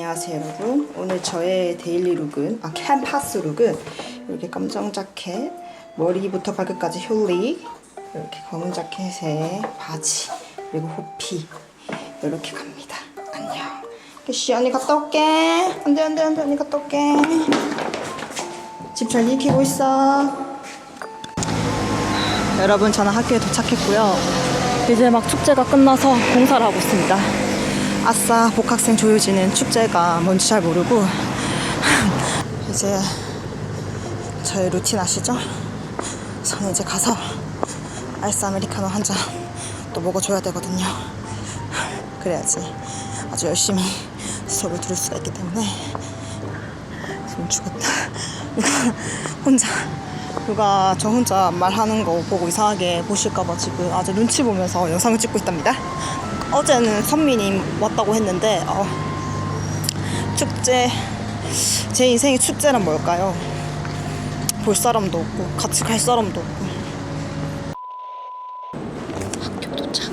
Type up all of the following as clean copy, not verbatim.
안녕하세요 여러분. 오늘 저의 데일리 룩은 캠퍼스 룩은 이렇게 검정 자켓, 머리부터 발끝까지 힐리, 이렇게 검은 자켓에 바지, 그리고 호피 이렇게 갑니다. 안녕. 씨 언니 갔다 올게. 안돼 언니 갔다 올게. 집 잘 익히고 있어. 여러분 저는 학교에 도착했고요. 이제 막 축제가 끝나서 공사를 하고 있습니다. 아싸 복학생 조유진은 축제가 뭔지 잘 모르고 이제 저의 루틴 아시죠? 저는 이제 가서 아이스 아메리카노 한 잔 또 먹어줘야 되거든요. 그래야지 아주 열심히 수업을 들을 수가 있기 때문에. 지금 죽었다. 누가 저 혼자 말하는 거 보고 이상하게 보실까봐 지금 아주 눈치 보면서 영상을 찍고 있답니다. 어제는 선미님 왔다고 했는데 축제, 제 인생의 축제란 뭘까요? 볼 사람도 없고 같이 갈 사람도 없고. 학교 도착.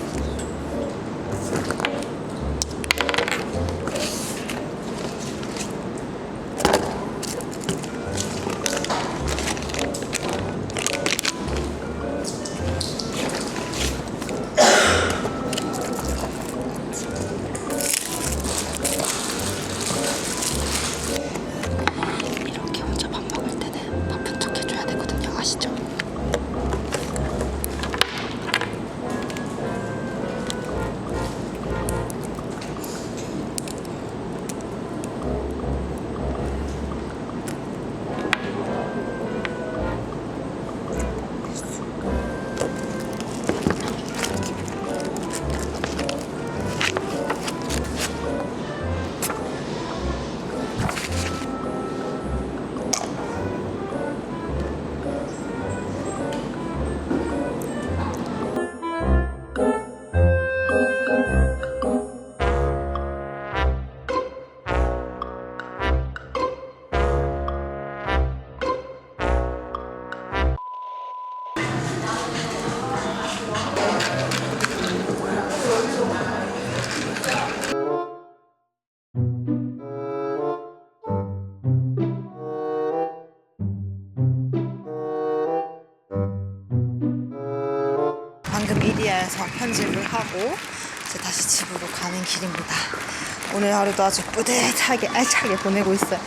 방금 미디어에서 편집을 하고 이제 다시 집으로 가는 길입니다. 오늘 하루도 아주 뿌듯하게 알차게 보내고 있어요.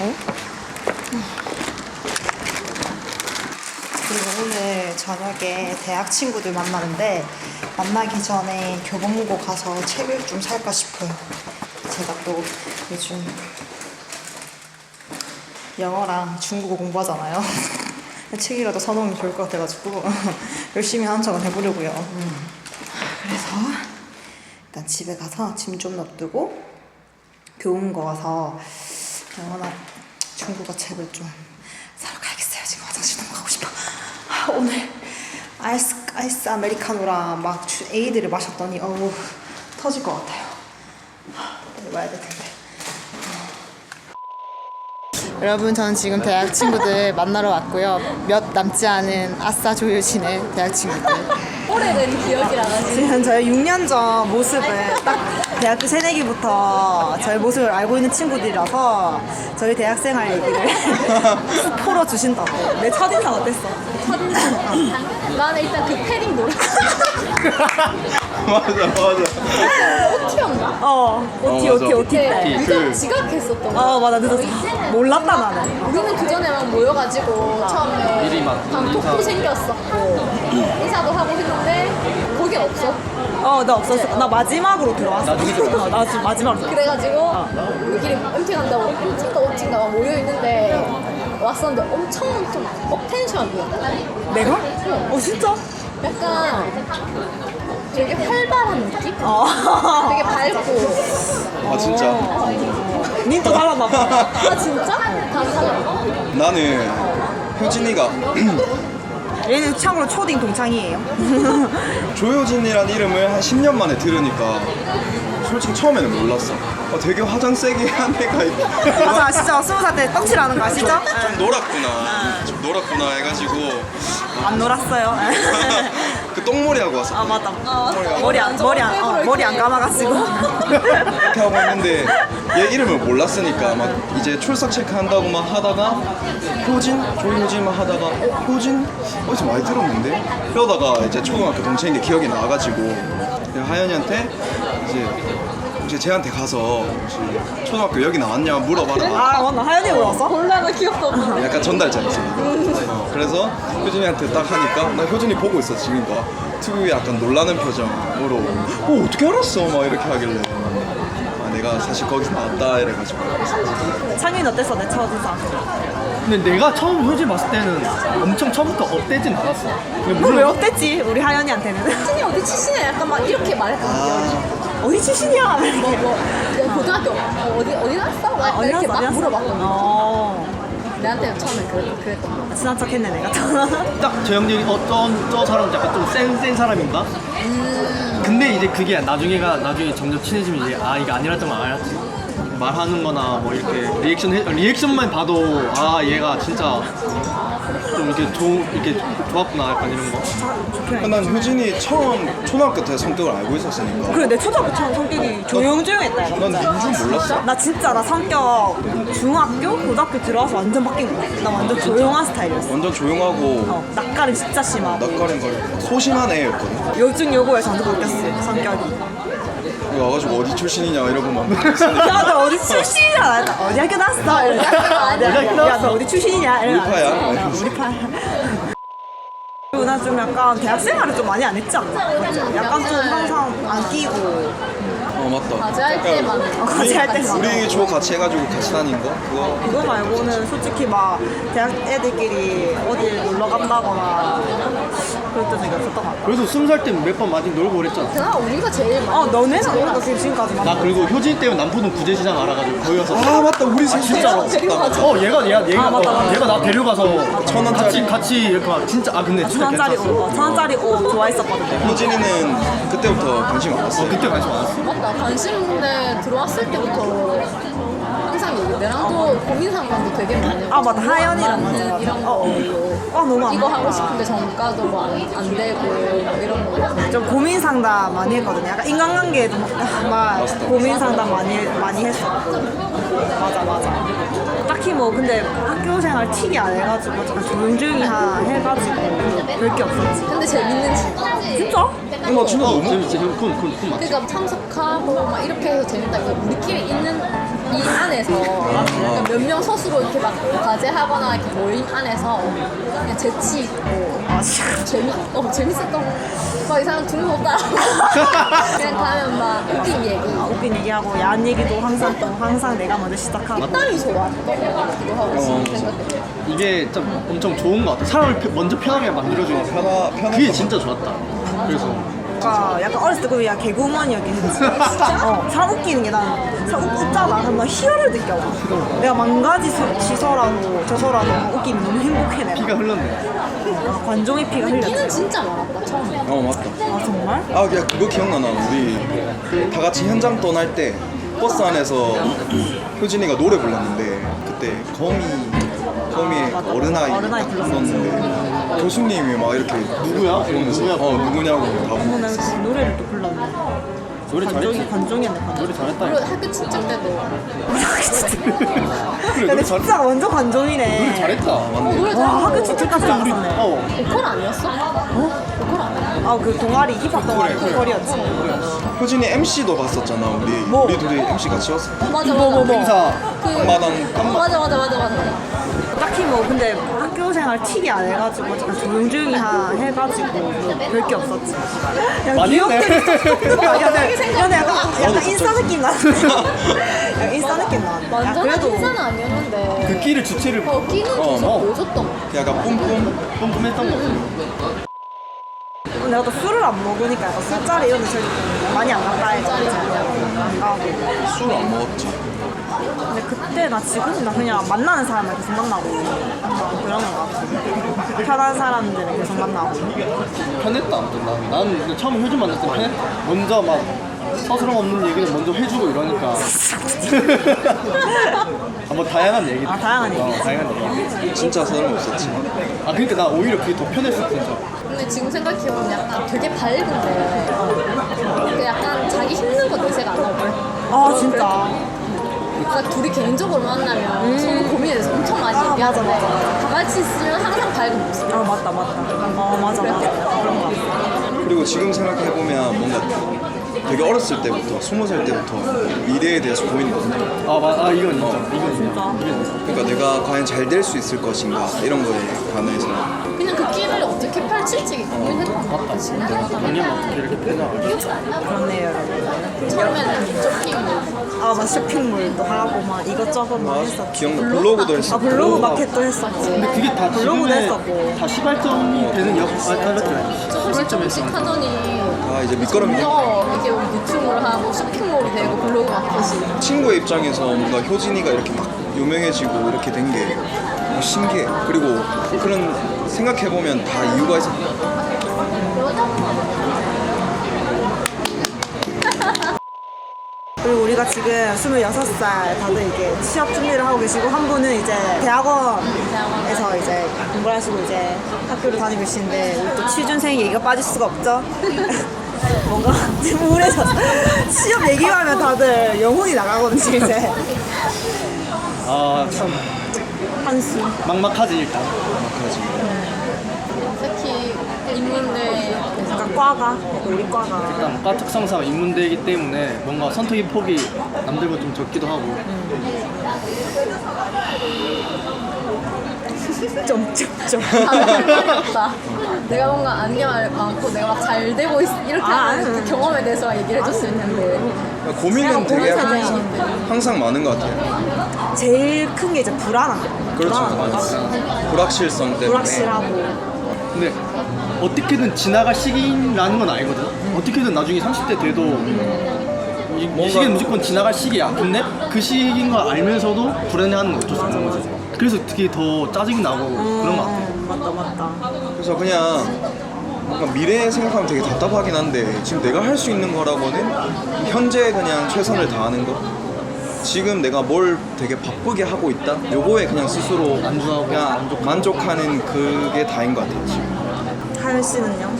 그리고 오늘 저녁에 대학 친구들 만나는데 만나기 전에 교보문고 가서 책을 좀 살까 싶어요. 제가 또 요즘 영어랑 중국어 공부하잖아요. 책이라도 사놓으면 좋을 것 같아가지고 열심히 하는 척은 해보려고요. 그래서 일단 집에 가서 짐 좀 놔두고 교문고 가서 영어나 중국어 책을 좀 사러 가야겠어요. 지금 화장실 너무 가고 싶어. 오늘 아이스 아메리카노랑 막 에이드를 마셨더니 어우 터질 것 같아요. 빨리 와야 될 텐데. 여러분 저는 지금 대학 친구들 만나러 왔고요. 몇 남지 않은 아싸 조유진의 대학 친구들. 오래된 기억이라가지고 지금 저희 6년 전 모습을 딱 대학교 새내기부터 저희 모습을 알고 있는 친구들이라서 저희 대학생활 얘기를 풀어주신다고. 내 첫인상 어땠어? 첫인상 나는 일단 그 패딩 노래 맞아. OT였나? OT 때. 유정 지각했었던 거 맞아 늦었어. 몰랐다 나는. 우리는 그 전에 막 모여가지고 처음에 미리 막 단톡도 생겼었고 인사도 하고 했는데 거긴 없어. 나 없었어. 나 마지막으로 들어왔어. 나중에 들어왔어. 나 마지막으로 들어왔어. 그래가지고 우리끼리 MT 간다고 MT인가 OT인가 막 모여있는데 왔었는데 엄청 좀 업텐션이야. 내가? 진짜? 약간 되게 활발한 느낌? 되게 밝고. 아 진짜? 님도 달랐나 봐. 아 진짜? 다 달라. 나는 효진이가 얘는 참고로 초딩 동창이에요. 조효진이란 이름을 한 10년 만에 들으니까 솔직히 처음에는 몰랐어. 되게 화장 세게 한 애가 있고 맞아 아시죠? 20살 때 떡칠하는 거 아시죠? 좀 놀았구나 해가지고 안 놀았어요. 그 똥머리 하고 왔어. 맞다. 머리 안 감아가지고. 이렇게 하고 했는데 얘 이름을 몰랐으니까 막 이제 출석 체크한다고 막 하다가 효진? 조효진 막 하다가 효진? 어디서 많이 들었는데? 그러다가 이제 초등학교 동창인 게 기억이 나가지고 그냥 하연이한테 이제 쟤한테 가서 혹시 초등학교 여기 나왔냐 물어봐라. 아 맞나 하연이 물었어? 몰라가 기억도 없어. 약간 전달자였어. 그래서 효진이한테 딱 하니까 나 효진이 보고 있어 지금도 특유의 약간 놀라는 표정으로 어떻게 알았어? 막 이렇게 하길래 내가 사실 거기서 나왔다 이래가지고. 창윤이 어땠어? 내 첫 인상. 근데 내가 처음 효진 봤을 때는 엄청 처음부터 업되진 않았어. 근데 너 왜 어땠지? 우리 하연이한테는. 춘이 어디 출신이야? 약간 막 이렇게 말했거든요. 어디 출신이야? 내가 고등학교 어디 났어? 막 어디 이렇게 났어? 막 물어봤거든. 어. 내한테 처음에 그랬던 거. 친한 척했네 내가. 딱저 형들이 저 사람 약간 좀 센 사람인가? 근데 이제 그게 나중에 점점 친해지면 이제 아 이게 아니랬던 걸 알았지. 말하는 거나 뭐 이렇게 리액션만 봐도 아 얘가 진짜 좀 이렇게 좋았구나 약간 이런 거. 난 효진이 처음 초등학교 때 성격을 알고 있었으니까 그래 내 초등학교 처음 성격이 조용조용했다 이거. 난 민준 몰랐어. 나 진짜 나 성격 중학교 고등학교 들어와서 완전 바뀐 거야. 나 완전 조용한 스타일이었어. 완전 조용하고 낯가림 진짜 심하고 낯가림거리고 소심한 애였거든. 요즘 요거에서 완전 바뀌었어 성격이. 와가지고 어디 출신이냐 이러고 막 야너 어디 출신이야? 나 어디 학교 나왔어? 야너 어디 출신이냐? 우리 파야? 우리 파야. 그리고 나 좀 약간 대학 생활을 좀 많이 안 했지 않나? 맞지? 약간 좀 항상 안 끼고 맞다. 과제할 때만. 과제할 때만. 우리 조 같이 해가지고 같이 다닌 거 그거 그거 말고는 솔직히 막 대학 애들끼리 어딜 놀러 간다거나 그럴 적이 없었던 것 같아. 그래도 20살 때 몇 번 많이 놀고 그랬잖아. 그나 우리가 제일 많이. 너네는 우리가 지금까지 나 그리고 효진 때문에 남포동 구제시장 알아가지고 거기 가서 아 맞다 우리 진짜로? 데리고 가자. 얘가 맞다. 얘가 나 데려가서 1,000원짜리. 같이 이렇게 막 진짜 근데 진짜 1,000원짜리 괜찮았어. 옷, 1,000원짜리 옷 좋아했었거든. 효진이는 그때부터 관심 많았어. 그때 관심 많았어. 맞다. 관심대 들어왔을 때부터 항상 얘기. 내랑도 고민 상담도 되게 많이 했고. 맞다. 하연이랑 맞아. 이런 걸로. 너무 안 이거 맞다. 하고 싶은데 정가도 뭐 안 되고 뭐 이런 거. 좀 고민 상담 많이 했거든요. 약간 인간관계에도 막 고민 상담 많이 했었고. 맞아. 딱히 뭐 근데 학교 생활 틱이 안 해가지고 약간 조용조용히 해가지고 별 게 없었지. 근데 재밌는 친구. 진짜? 나 진짜 너무 재밌지. kun 맞지. 그러니까 참석하고 막 이렇게 해서 재밌다. 이거 우리끼리 있는 이 안에서 그러니까 몇 명 서수로 이렇게 막 과제하거나 이렇게 모임 안에서 그냥 재치 있고 재밌었던 거. 막 이 사람 두는 못 따라. 그냥 가면 막 웃긴 얘기. 웃긴 얘기하고 야한 얘기도 항상 내가 먼저 시작하고. 땀이 좋았던 거 같기도 하고 지금 생각해. 이게 좀 엄청 좋은 것 같아. 사람을 먼저 편하게 만들어주는 거. 그게 진짜 좋았다. 그래서 약간 어렸을 때 그냥 개그우먼이었긴 했지. 사람 웃기는 게 난 사람 웃잖아. 그럼 나 희열을 느껴. 내가 망가지 시서라도 저서라도 웃기면 너무 행복해 내가. 피가 흘렀네. 관종의 피가 끼는 흘렸지. 진짜 많았다 처음에. 맞다. 정말? 야 그거 기억나나 우리 다 같이 현장 떠날 때 버스 안에서 효진이가 노래 불렀는데 그때 거미의 어른아이 불렀는데 교수님이 막 이렇게 누구야? 이러면서 누구냐고 다 나 물어봤어. 그 노래를 또 불렀네. 노래 잘했지. 관종이었네. 관종. 노래 잘했다. 그리고 학교 친척 때도 근데 진짜 완전 관종이네. 잘했다. 노래 와 잘하고. 학교 친척까지 나갔었네. 보컬 아니었어? 보컬 아니야? 그 동아리 힙합 동아리 보컬이었지. 효진이 MC도 봤었잖아 우리 둘이 MC 같이 했어. 맞아. 행사. 맞아. 딱히 뭐 근데 학교 생활 틱이 안 해가지고 약간 조용조용히 해가지고 별 게 없었지. 많이 했네. 약간 인싸 느낌 나는데. 약간 인싸 느낌 나는데. 완전한 인사는 아니었는데 그 끼를 주체를 끼는 계속 보여줬던 거. 약간 뿜뿜했던 거. 내가 또 술을 안 먹으니까 약간 술자리 이런 데 저기 많이 안 간다 해가지고 안 가고. 술 안 먹었지. 근데 그때 나 지금 나 그냥 만나는 사람을 계속 만나고 그런 거 같아. 편한 사람들을 계속 만나고. 편했다. 아무튼 나는 근데 처음에 효진 만났을 때 편했다. 먼저 막 서스럼 없는 얘기를 먼저 해주고 이러니까. 뭐 다양한 얘기. 다양한 얘기. 다양한 얘기. 진짜 서름 없었지. 그러니까 나 오히려 그게 더 편했어 진짜. 근데 지금 생각해보면 약간 되게 밝은데 그 약간 자기 힘든 거 내색 안 하고 진짜. 그러니까 둘이 개인적으로 만나면 서로 고민에 대해서 엄청 많이 아, 얘기하는데 맞아, 맞아. 다 같이 있으면 항상 밝은 모습. 아 맞다. 맞아. 그런 거 같아. 그리고 지금 생각해보면 뭔가 되게 어렸을 때부터 20살 때부터 미래에 대해서 고민했거든요. 이건 진짜. 그러니까 내가 과연 잘 될 수 있을 것인가 이런 거에 관해서 그냥 그 길을 어떻게 펼칠지 고민했던 것 같아. 지금 생각하면. 그냥 어떻게 이렇게 표현하고. 기억도 안 나. 그렇네요, 여러분. 처음에는 쇼핑 아, 막 쇼핑몰도 하고 막 이것저것 막 했었지. 기억나 블로그도 했어. 아, 블로그 마켓도 했었지. 근데 그게 다 블로그도 지금의 했었고. 다 시발점이 되는 조금씩 하더니 다 이제 밑거름이 돼. 이게 유튜브를 하고 쇼핑몰이 되고 블로그 마켓이 친구의 입장에서 뭔가 효진이가 이렇게 막 유명해지고 이렇게 된 게 신기해. 그리고 그런 생각해보면 다 이유가 있어. 그리고 우리가 지금 26살 다들 이게 취업 준비를 하고 계시고 한 분은 이제 대학원에서 이제 공부를 하시고 이제 학교를 다니고 계시는데 우리 또 취준생 얘기가 빠질 수가 없죠. 뭔가 지금 우울해졌어. 취업 얘기하면 다들 영혼이 나가거든요 이제. 참 한숨. 막막하지 일단. 특히 인문대 약간 과가 우리 과가 일단 과 특성상 인문대이기 때문에 뭔가 선택의 폭이 남들보다 좀 적기도 하고. 점점점. 말이 없다. 내가 뭔가 아는 게 많고 내가 막 잘 되고 이렇게 하는 그 경험에 대해서 얘기를 해줄 수 있는데 고민은 되게 고민사잖아. 항상 많은 것 같아요. 제일 큰 게 이제 불안함. 그렇죠. 불안함. 맞아. 불확실성 때문에. 불확실하고. 근데 어떻게든 지나갈 시기라는 건 알거든. 어떻게든 나중에 30대 돼도 이 시기는 무조건 지나갈 시기야. 근데 그 시기인 걸 알면서도 불안해하는 건 어쩔 수 없는 거지. 그래서 특히 더 짜증이 나고 그런 것 같아. 맞다. 그래서 그냥 뭔가 미래 생각하면 되게 답답하긴 한데 지금 내가 할 수 있는 거라고는 현재 그냥 최선을 다하는 거. 지금 내가 뭘 되게 바쁘게 하고 있다? 요거에 그냥 스스로 안주하고 그냥 만족하는 그게 다인 것 같아요 지금. 하연 씨는요?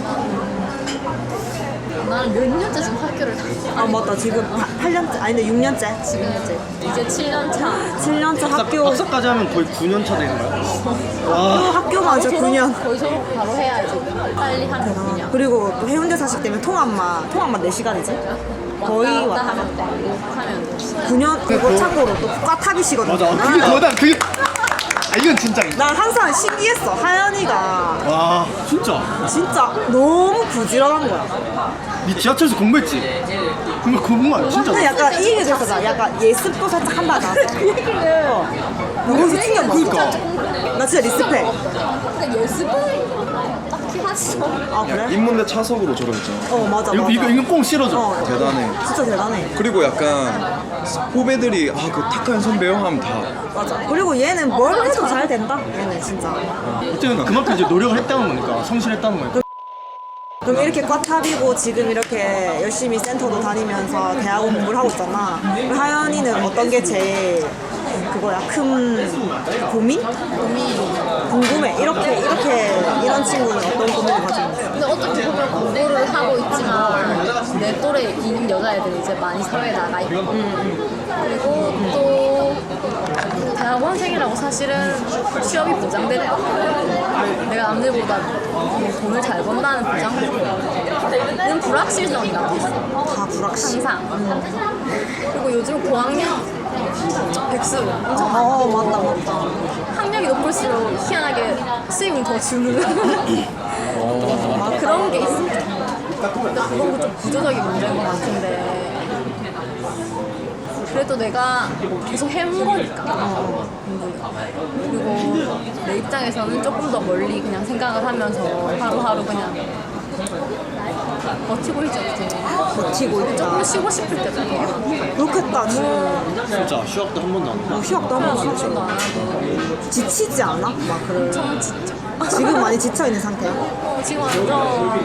나는 몇 년째 지금 학교를 다니지. 아 맞다 지금 8년째 아니 근데 6년째 지금 이제 7년 차. 7년째 학교 박사까지 하면 거의 9년 차 되는 거야. 와. 학교만 이제 9년 거의 졸업 바로 해야지. 빨리 하면 9년. 그리고 또 해운대 사실 때문에 통학만 4시간이지 거의 왔다 왔다 하면 하면 9년 그거 참고로 또 과탑이시거든요 맞아. 그게 더다. 그게 이건 진짜. 난 항상 신기했어 하연이가 와 진짜. 진짜 너무 부지런한 거야 니 지하철에서 공부했지? 그거 공부야 진짜. 근데 약간 이 얘기도 있었잖아 약간 예습도 살짝 한다 나왔어 그 얘기를 너무 충격 그러니까. 나 진짜 리스펙 그러니까 예습은 딱히 하지 마. 아 그래? 인문대 차석으로 졸업했잖아. 맞아 이거 꼭 싫어져. 대단해. 진짜 대단해 그리고 약간 후배들이 그 탁하연 선배요 하면 다 맞아 그리고 얘는 뭘 해도 잘 된다 얘는 진짜 어쨌든 그만큼 이제 노력을 했다는 거니까 성실했다는 거니까. 그럼 이렇게 과탑이고 지금 이렇게 열심히 센터도 다니면서 대학원 공부를 하고 있잖아. 그럼 하연이는 어떤 게 제일 그거야? 큰 고민? 궁금해. 이런 친구는 어떤 고민을 가지고 있어? 근데 어떻게 보면 공부를 하고 있지만 내 또래인 여자애들이 이제 많이 사회에 나가 있고 그리고 또 대학원생이라고 사실은 취업이 보장되는 내가 남들보다 돈을 잘 번다는 보장은 불확실성이 남아 있어. 다 불확실. 항상. 그리고 요즘 고학년 백수 엄청 맞다. 학력이 높을수록 희한하게 수입을 더 주는 그런 게 있어. 그러니까 그건 좀 구조적인 문제인 것 같은데 그래도 내가 계속 해온 거니까 그리고 내 입장에서는 조금 더 멀리 그냥 생각을 하면서 하루하루 그냥 버티고 있죠. 버티고 있다. 조금 쉬고 싶을 때도 되게 많고 그렇겠다 지금. 진짜 휴학도 한 번도 안 해. 휴학도 한번 하지. 안 하고 지치지 않아? 막 그래. 엄청 진짜 지금 많이 지쳐 있는 상태야. 지금 완전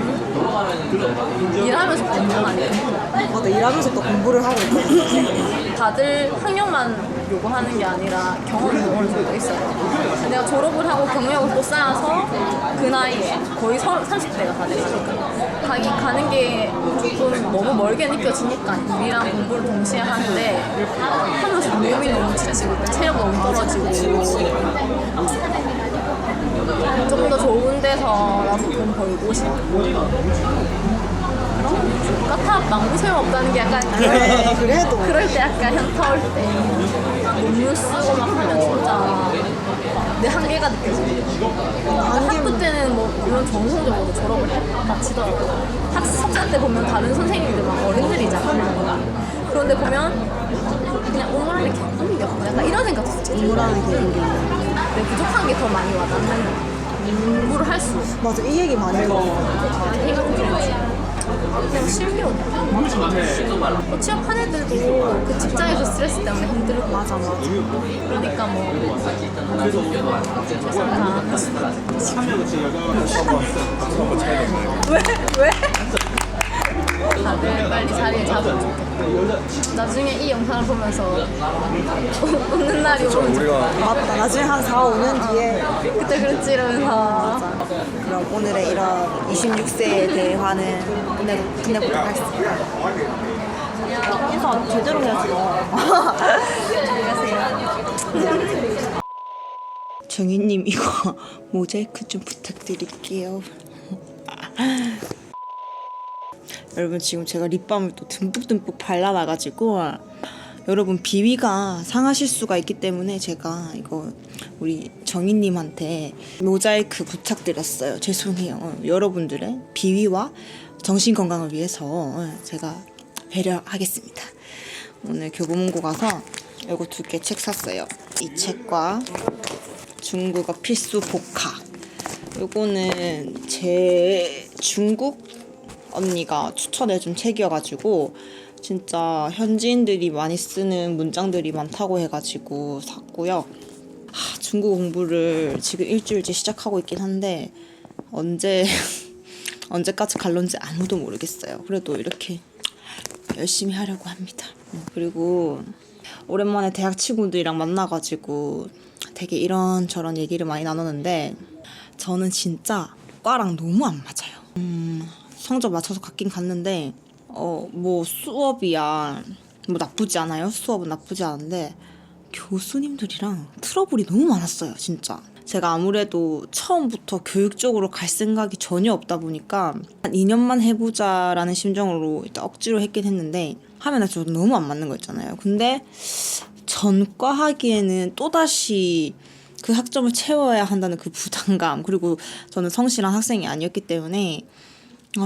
일하면서 공부 많이 해. 맞아 일하면서 또 공부를 하고 있고. 다들 학력만 요구하는 게 아니라 경험도 어느 정도 있어요. 내가 졸업을 하고 경력을 또 쌓아서 그 나이에 거의 30대가 다 되니까 가는 게 조금 너무 멀게 느껴지니까 일이랑 공부를 동시에 하는데 하면서 몸이 너무 지치고 체력 너무 떨어지고 조금 더 좋은 데서 나서 돈 벌고 싶고 까탑 망고 소용 없다는 게 약간 네, 그래도 그럴 때 약간 현타 올 때 논문 쓰고 막 하면 진짜 내 한계가 느껴져요. 학부 때는 뭐 물론 정성적으로 졸업을 했다 치더라도 학습자 때 보면 다른 선생님들 막 어른들이잖아요. 그런데 보면 그냥 오물하는 개꿀이었고 약간 이런 생각도 들어요. 공부라는 게 내 부족한 게 더 많이 와닿는 공부를 할 수 있어. 맞아, 이 얘기 많이 들었어. 생각 들지. 그냥 실비로 취업한 애들도 그 직장에서 스트레스 때문에 힘들고 맞아 그러니까 뭐 최선 다하는 왜? 다들 빨리 자리에 잡으면 좋겠다. 나중에 이 영상을 보면서 웃는 날이 오면 우리가 맞다. 나중에 한 4, 5년 뒤에 그때 그랬지 이러면서 그럼 오늘의 이런 26세의 대화는 끝내보도록 하겠습니다. 인사 제대로 해야지. 안녕하세요. 정희님 이거 모자이크 좀 부탁드릴게요. 여러분 지금 제가 립밤을 또 듬뿍듬뿍 발라놔가지고 여러분 비위가 상하실 수가 있기 때문에 제가 이거 우리 정희님한테 모자이크 부탁드렸어요. 죄송해요. 여러분들의 비위와 정신건강을 위해서 제가 배려하겠습니다. 오늘 교보문고 가서 이거 2개 책 샀어요. 이 책과 중국어 필수 복화. 요거는 제 중국 언니가 추천해준 책이어가지고 진짜 현지인들이 많이 쓰는 문장들이 많다고 해가지고 샀고요. 중국 공부를 지금 일주일째 시작하고 있긴 한데 언제까지 갈런지 아무도 모르겠어요. 그래도 이렇게 열심히 하려고 합니다. 그리고 오랜만에 대학 친구들이랑 만나가지고 되게 이런저런 얘기를 많이 나누는데 저는 진짜 과랑 너무 안 맞아요. 성적 맞춰서 갔긴 갔는데 뭐 수업이야 뭐 나쁘지 않아요. 수업은 나쁘지 않은데 교수님들이랑 트러블이 너무 많았어요. 진짜 제가 아무래도 처음부터 교육 쪽으로 갈 생각이 전혀 없다 보니까 한 2년만 해보자라는 심정으로 일단 억지로 했긴 했는데 하면 저도 너무 안 맞는 거 있잖아요. 근데 전과 하기에는 또다시 그 학점을 채워야 한다는 그 부담감, 그리고 저는 성실한 학생이 아니었기 때문에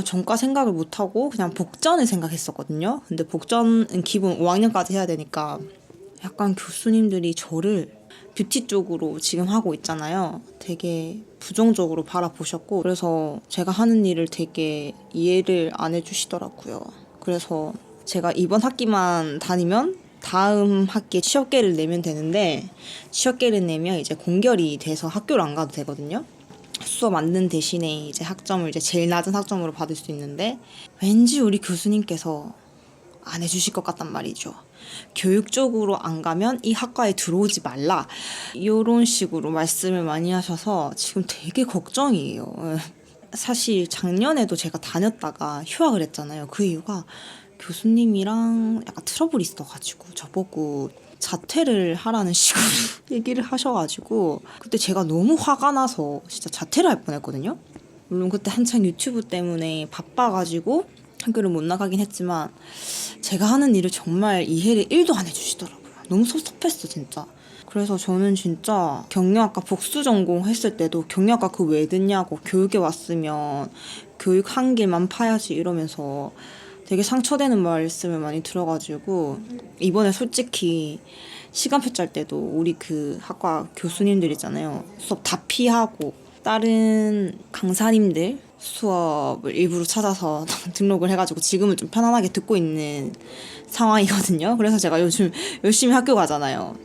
전과 생각을 못하고 그냥 복전을 생각했었거든요. 근데 복전은 기본 5학년까지 해야 되니까 약간 교수님들이 저를 뷰티 쪽으로 지금 하고 있잖아요. 되게 부정적으로 바라보셨고 그래서 제가 하는 일을 되게 이해를 안 해주시더라고요. 그래서 제가 이번 학기만 다니면 다음 학기에 취업계를 내면 되는데 취업계를 내면 이제 공결이 돼서 학교를 안 가도 되거든요. 수업 안 듣는 대신에 이제 학점을 이제 제일 낮은 학점으로 받을 수 있는데 왠지 우리 교수님께서 안 해주실 것 같단 말이죠. 교육 쪽으로 안 가면 이 학과에 들어오지 말라 이런 식으로 말씀을 많이 하셔서 지금 되게 걱정이에요. 사실 작년에도 제가 다녔다가 휴학을 했잖아요. 그 이유가 교수님이랑 약간 트러블이 있어가지고 저보고 자퇴를 하라는 식으로 얘기를 하셔가지고 그때 제가 너무 화가 나서 진짜 자퇴를 할 뻔했거든요. 물론 그때 한창 유튜브 때문에 바빠가지고 학교를 못 나가긴 했지만 제가 하는 일을 정말 이해를 1도 안 해주시더라고요. 너무 섭섭했어 진짜. 그래서 저는 진짜 경영학과 복수 전공했을 때도 경영학과 그 왜 듣냐고 교육에 왔으면 교육 한 길만 파야지 이러면서 되게 상처되는 말씀을 많이 들어가지고 이번에 솔직히 시간표 짤 때도 우리 그 학과 교수님들 있잖아요. 수업 다 피하고 다른 강사님들 수업을 일부러 찾아서 등록을 해가지고 지금은 좀 편안하게 듣고 있는 상황이거든요. 그래서 제가 요즘 열심히 학교 가잖아요.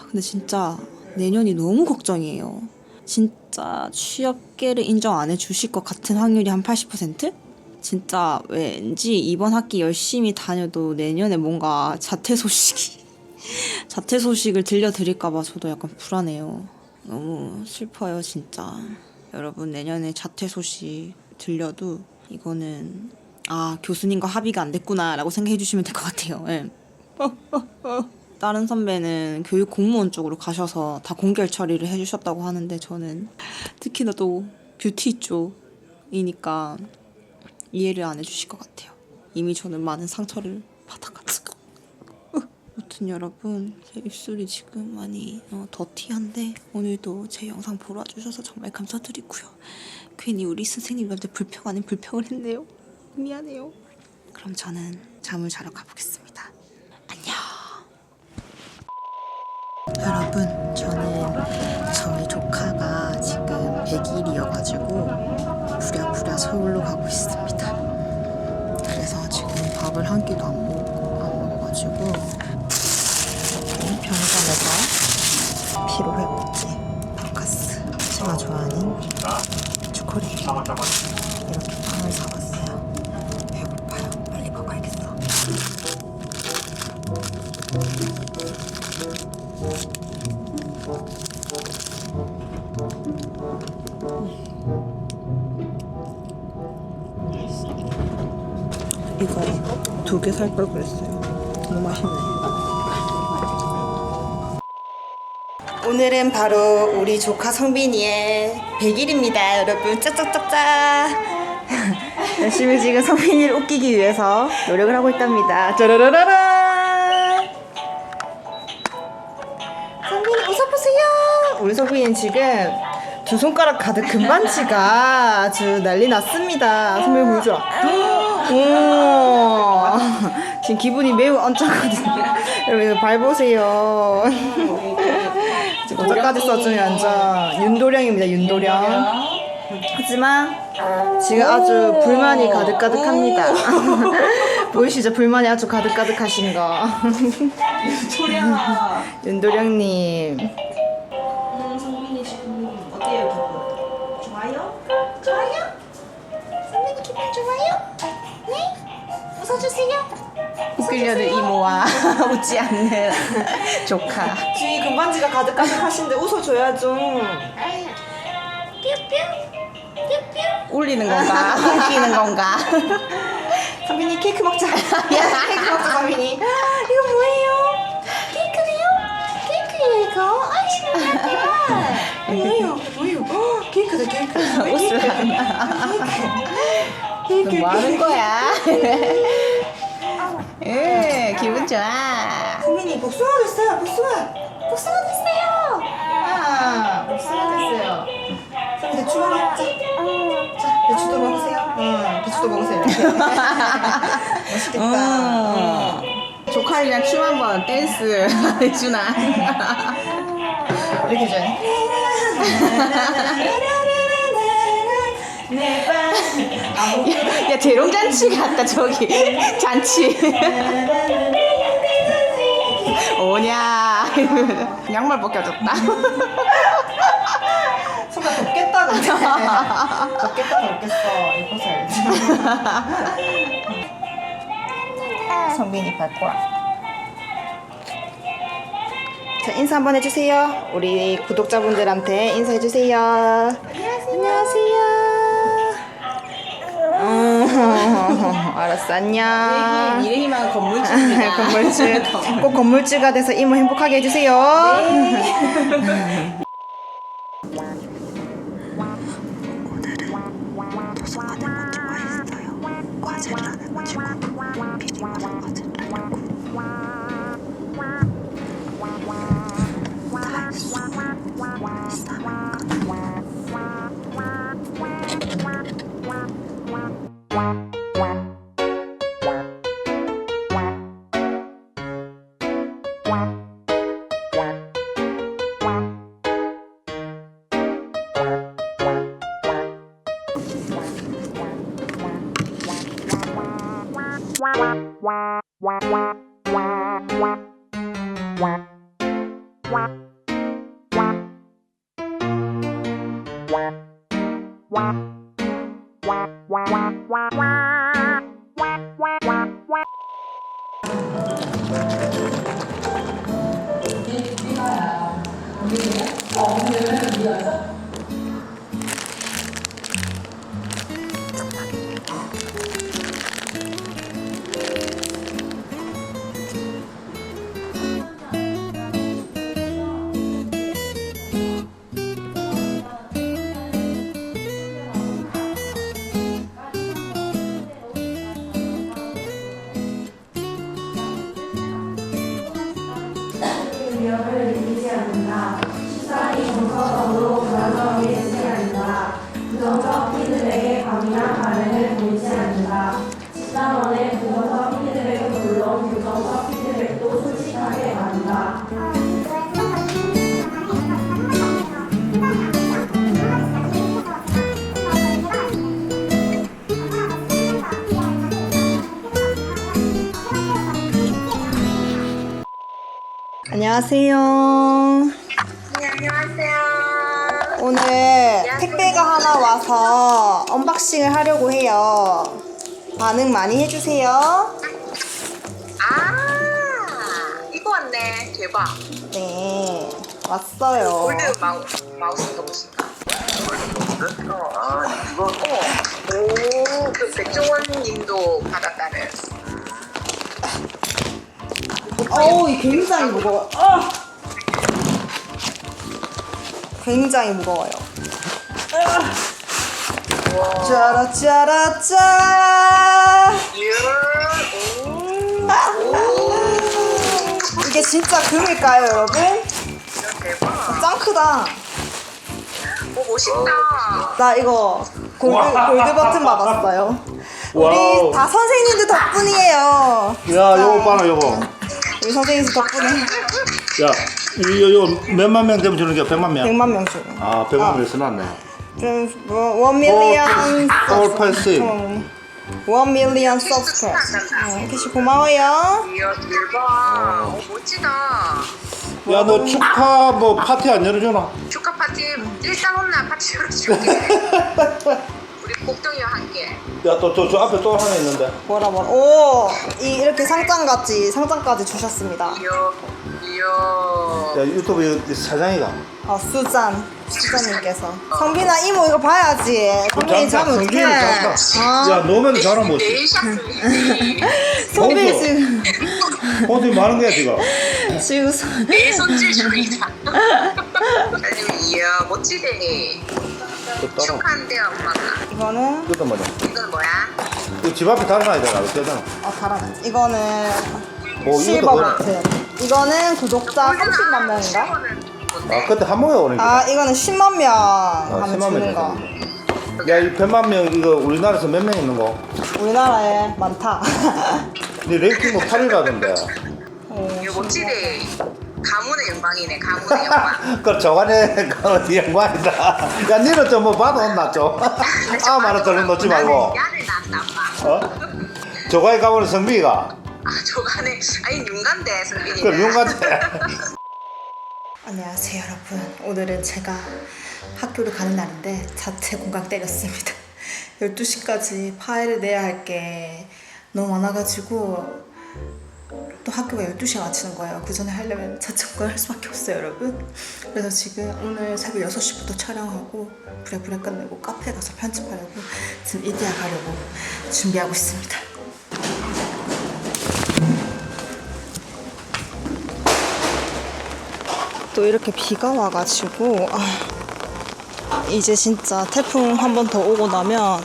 근데 진짜 내년이 너무 걱정이에요. 진짜 취업계를 인정 안 해주실 것 같은 확률이 한 80%? 진짜 왠지 이번 학기 열심히 다녀도 내년에 뭔가 자퇴 소식이 자퇴 소식을 들려드릴까봐 저도 약간 불안해요. 너무 슬퍼요, 진짜. 여러분, 내년에 자퇴 소식 들려도 이거는 교수님과 합의가 안 됐구나라고 생각해 주시면 될 것 같아요. 예. 다른 선배는 교육 공무원 쪽으로 가셔서 다 공결 처리를 해주셨다고 하는데 저는 특히나 또 뷰티 쪽이니까 이해를 안 해주실 것 같아요. 이미 저는 많은 상처를 받아가지고. 아무튼 여러분, 제 입술이 지금 많이 더티한데 오늘도 제 영상 보러 와주셔서 정말 감사드리고요. 괜히 우리 선생님한테 불평 아닌 불평을 했네요. 미안해요. 그럼 저는 잠을 자러 가보겠습니다. 안녕. 여러분, 저는 저희 조카가 지금 100일이어가지고 부랴부랴 서울로 가고 있습니다. 그래서 지금 밥을 한 끼도 안 먹어가지고 편의점에서 피로회복제, 바카스, 제가 좋아하는 초콜릿 이렇게 빵을 사봤어요. 배고파요. 빨리 먹어야겠어. 이거 2개 살 걸 그랬어요. 너무 맛있네. 오늘은 바로 우리 조카 성빈이의 100일입니다, 여러분. 짜짜짜짜. 열심히 지금 성빈이를 웃기기 위해서 노력을 하고 있답니다. 짜라라라라. 성빈이 웃어보세요. 우리 성빈이는 지금 2손가락 가득 금반지가 아주 난리 났습니다. 성빈이 보여줘. 오, 지금 기분이 매우 언짢거든요. 여러분 이거 밟으세요. 지금 모자까지 써주면 완전 윤도령입니다. 윤도령. 하지만 지금 아주 불만이 가득가득합니다. 보이시죠? 불만이 아주 가득가득하신 거. 윤도령님. 성민이 지금 어때요, 기분? 좋아요? 좋아요? 성민이 기분 좋아요? 네? 웃어주세요. 웃기려는 이모와 웃지 않는 조카. 주위 금반지가 가득가득하신데 웃어줘야죠. 울리는 건가? 웃기는 건가? 성빈이 케이크 먹자. 케이크 먹자, 성빈이. 이거 뭐예요? 케이크네요? 케이크예요, 이거? 아이, 신기하다. 뭐예요? 케이크다, 케이크. 웃을 케이크. 뭐 하는 거야? 기분 좋아. 성민이 복숭아 됐어요. 복숭아 됐어요. 복숭아 됐어요. 성민 대추 먹자. 자, 대추도 먹으세요. 대추도 먹으세요. 맛있겠다. 조카이랑 춤 한번 댄스 해주나? 이렇게 해줘요. 야, 재롱잔치 같다, 저기. 잔치. 오냐. 양말 벗겨졌다. 손가 덥겠다, 근데. 덥겠어. 이거 벗어야지. 성빈이 발꼬라. 자, 인사 한번 해주세요. 우리 구독자분들한테 인사해주세요. 안녕하세요. 알았어, 안녕. 이름이만 건물주입니다. 건물주. 꼭 건물주가 돼서 이모 행복하게 해주세요. 오늘은 도서관에 먼저 와 있어요. 과제를 안 해가지고 미리 와서 과제를 하려고. 다 했어. 위협을 느끼지 않는다. 식사이 정서적으로 불안정하게 되지 않는다. 부정적 피드백에 감이나 반응을 보이지 않는다. 식단원의 부정적 피드백은 물론 부정적 피드백도 솔직하게 말한다. 안녕하세요. 네, 안녕하세요. 오늘 택배가 하나 와서 언박싱을 하려고 해요. 반응 많이 해주세요. 아, 이거 왔네. 대박. 네, 왔어요. 골드 마우스인가 무슨가? 이거, 오, 그 백종원 님도 받았다는. 어우, 이 굉장히 무거워요. 굉장히 무거워요. 짜라짜라짜. 이게 진짜 금일까요, 여러분? 대박. 짱 크다. 오, 멋있다. 나 이거 골드 버튼 받았어요. 우리 와우. 다 선생님들 덕분이에요. 야, 요거 봐라, 요거. 우리 선생님들 덕분에 야, 이거 몇만 명 되면 주는 게 100만 명? 100만 명 중. 아, 100만 명 써놨네. 뭐, 1 밀리언 480. 1 밀리언 서브스크라이브. 캐시 고마워요. 이야, 대박. 오, 멋지다. 야, 너 축하 뭐 파티 안 열어주나? 축하 파티 일단 혼나 파티 열어줄게. 우리 복동이와 함께. 야, 저 앞에 또 하나 있는데. 뭐라. 오, 이렇게 상장까지 주셨습니다. 이야. 야, 유튜브 이 사장이가. 수잔님께서. 성빈아, 이모 이거 봐야지. 성빈이 자면 어떡해. 성빈이 잘한다. 야, 너면 잘하면 뭐지? 네이샷 성빈이 지금 어디 많은 거야, 지금? 내 손질주의자. 아니, 이야, 멋지대. 또 따라. 축하한대요, 엄마가. 이거는 이것도 뭐냐? 이건 뭐야? 이거 집 앞에 달아놔야 되나? 어쩌잖아. 달아놨지. 이거는 뭐, 실버 이것도 뭐야? 버튼. 이거는 구독자 30만 명인가? 아, 그때 한 번에 오는 거야. 이거는 10만 명 하면 10만 주는 명. 거. 야, 이 100만 명 이거 우리나라에서 몇 명 있는 거? 우리나라에 많다. 네 랭킹 뭐 8위라던데. 이거 멋지대. 가문의 영광이네, 가문의 영광. 그 저간에 그 영광이다. 야, 니는 좀 뭐 봐도 온나 좀. 아, 말은 들은 놓지 말고. 야를 낳았다, 엄마. 어? 저가에 가보는 성비가. 아, 저간에, 아니, 윤간대, 성빈이. 그럼 용가지. 안녕하세요, 여러분. 오늘은 제가 학교를 가는 날인데 자체 공강 때렸습니다. 12시까지 파일을 내야 할 게 너무 많아가지고 또 학교가 12시에 마치는 거예요. 그 전에 하려면 자체 공강을 할 수밖에 없어요, 여러분. 그래서 지금 오늘 새벽 6시부터 촬영하고 부랴부랴 끝내고 카페에 가서 편집하려고 지금 이데아 가려고 준비하고 있습니다. 또 이렇게 비가 와가지고 이제 진짜 태풍 한 번 더 오고 나면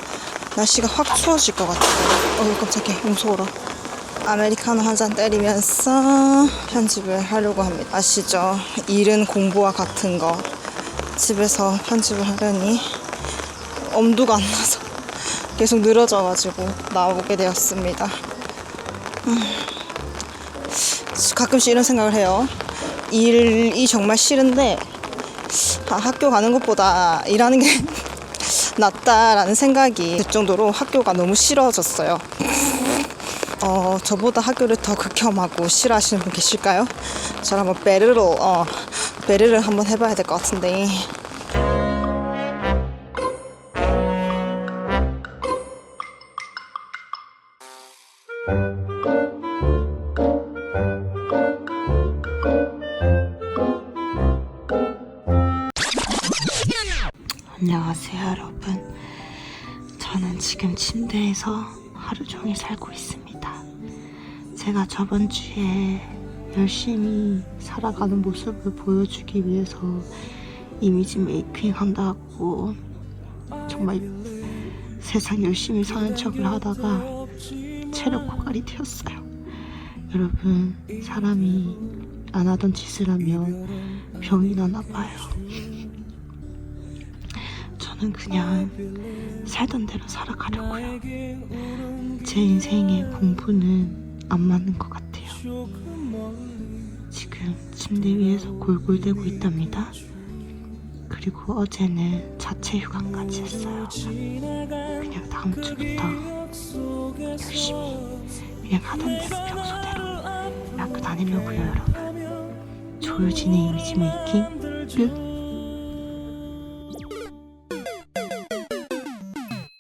날씨가 확 추워질 것 같아요. 깜짝이야, 무서워라. 아메리카노 한 잔 때리면서 편집을 하려고 합니다. 아시죠? 일은 공부와 같은 거. 집에서 편집을 하려니 엄두가 안 나서 계속 늘어져가지고 나오게 되었습니다. 가끔씩 이런 생각을 해요. 일이 정말 싫은데 학교 가는 것보다 일하는 게 낫다라는 생각이 들 정도로 학교가 너무 싫어졌어요. 저보다 학교를 더 극혐하고 싫어하시는 분 계실까요? 저를 한번 배려를 한번 해봐야 될 것 같은데. 안녕하세요 여러분. 저는 지금 침대에서 하루 종일 살고 있습니다. 제가 저번 주에 열심히 살아가는 모습을 보여주기 위해서 이미지 메이킹 한다고 정말 세상 열심히 사는 척을 하다가 체력 고갈이 되었어요. 여러분, 사람이 안 하던 짓을 하면 병이 나나 봐요. 저는 그냥 살던 대로 살아가려고요. 제 인생에 공부는 안 맞는 것 같아요. 지금 침대 위에서 골골대고 있답니다. 그리고 어제는 자체 휴강까지 했어요. 그냥 다음 주부터 열심히 그냥 하던 대로 평소대로 학교 다니려고요 여러분. 조효진의 이미지 메이킹 끝.